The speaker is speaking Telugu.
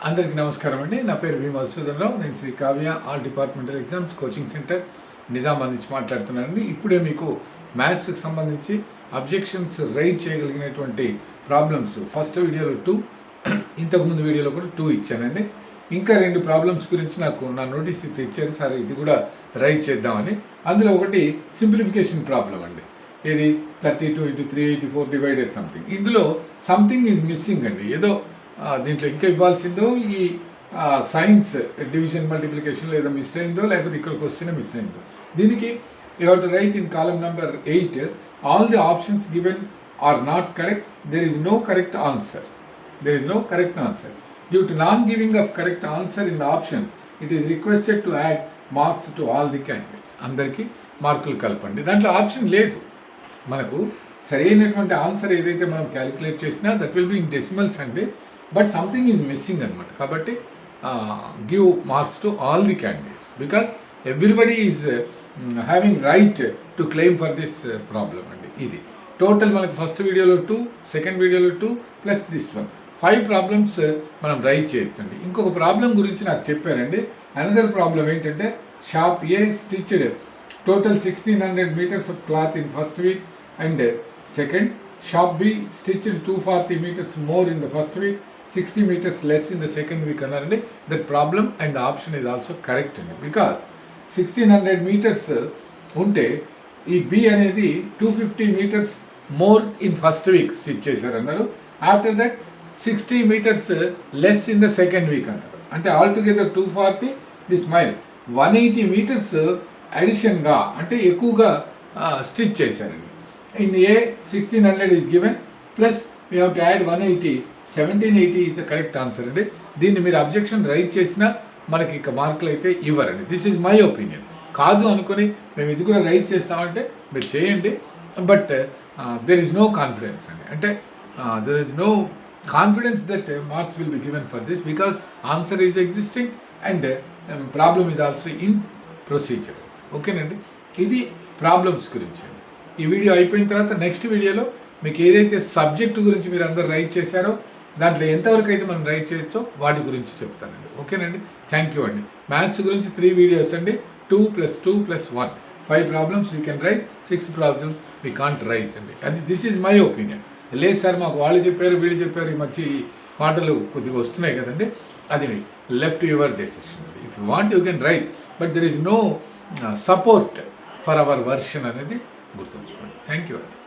అందరికీ నమస్కారం అండి. నా పేరు వి మధుసూదన్. నేను Shri Kavya all departmental exams coaching centre Nizamabad నుంచి మాట్లాడుతున్నానండి. ఇప్పుడే మీకు మ్యాథ్స్కి సంబంధించి అబ్జెక్షన్స్ రైజ్ చేయగలిగినటువంటి ప్రాబ్లమ్స్ ఫస్ట్ వీడియోలో 2, ఇంతకుముందు వీడియోలో కూడా 2 ఇచ్చానండి. ఇంకా 2 ప్రాబ్లమ్స్ గురించి నా నోటీస్ ఇచ్చారు సార్, ఇది కూడా రైజ్ చేద్దామని. అందులో ఒకటి సింప్లిఫికేషన్ ప్రాబ్లం అండి. ఇది 32 × 384 డివైడెడ్ సంథింగ్. ఇందులో సంథింగ్ ఈజ్ మిస్సింగ్ అండి. ఏదో దీంట్లో ఇంకా ఇవ్వాల్సిందో ఈ సైన్స్ డివిజన్ మల్టిప్లికేషన్ లేదా మిస్ అయిందో, లేకపోతే ఇక్కడికి వస్తేనే మిస్ అయిందో. దీనికి you have to write in column number 8 all the options given are not correct, there is no correct answer. Due to non-giving of correct answer in the options, it is requested to add marks to all the candidates. అందరికీ మార్కులు కలపండి. దాంట్లో ఆప్షన్ లేదు. మనకు సరైనటువంటి ఆన్సర్ ఏదైతే మనం క్యాలిక్యులేట్ చేసినా that will be in decimals అండి, బట్ సంథింగ్ ఈజ్ మిస్సింగ్ అనమాట. కాబట్టి give marks to all the candidates because everybody is having right to claim for this problem అండి. ఇది టోటల్ మనకు ఫస్ట్ వీడియోలో 2, సెకండ్ వీడియోలో 2 ప్లస్ దిస్ 1, 5 ప్రాబ్లమ్స్ మనం రైట్ చేయొచ్చండి. ఇంకొక ప్రాబ్లం గురించి నాకు చెప్పారండి. అనదర్ ప్రాబ్లం ఏంటంటే shop A stitched total 1600 meters of cloth in first week and second. Shop B stitched 240 meters more in the first week, 60 meters less in the second week అన్నారండి. That problem and the option is also correct అండి. బికాస్ 1600 meters ఉంటే ఈ B అనేది 250 meters more in first week stitch చేశారన్నారు. After that 60 meters less in the second week అన్నారు. అంటే ఆల్టుగెదర్ 240 దిస్ మైల్స్ 180 meters అడిషన్గా అంటే ఎక్కువగా స్టిచ్ చేశారండి. In a 1600 is given plus we have to add 180, 1780 is the correct answer అండి. దీన్ని మీరు అబ్జెక్షన్ రైజ్ చేసినా మనకి ఇక మార్కులు అయితే ఇవ్వరండి. This is my opinion. కాదు అనుకుని మేము ఇది కూడా రైజ్ చేస్తామంటే మీరు చేయండి, but there is no confidence అండి. అంటే there is no confidence that marks will be given for this because answer is existing and problem is also in procedure. ఓకేనండి, ఇది ప్రాబ్లమ్స్ గురించి అండి. ఈ వీడియో అయిపోయిన తర్వాత నెక్స్ట్ వీడియోలో మీకు ఏదైతే సబ్జెక్టు గురించి మీరు అందరు రైట్ చేశారో దాంట్లో ఎంతవరకు అయితే మనం రైట్ చేయొచ్చో వాటి గురించి చెప్తానండి. ఓకేనండి, థ్యాంక్ యూ అండి. మ్యాథ్స్ గురించి 3 videos అండి. 2 + 2 + 1, 5 problems we can raise, 6 problems we can't raise అండి. అది దిస్ ఈజ్ మై ఒపీనియన్. లేదు సార్ మాకు వాళ్ళు చెప్పారు వీళ్ళు చెప్పారు ఈ మధ్య మాటలు కొద్దిగా వస్తున్నాయి కదండి, అది left your decision. If you want you can raise, but there is no support for our version అనేది గుర్తుంచుకోండి. థ్యాంక్ యూ అండి.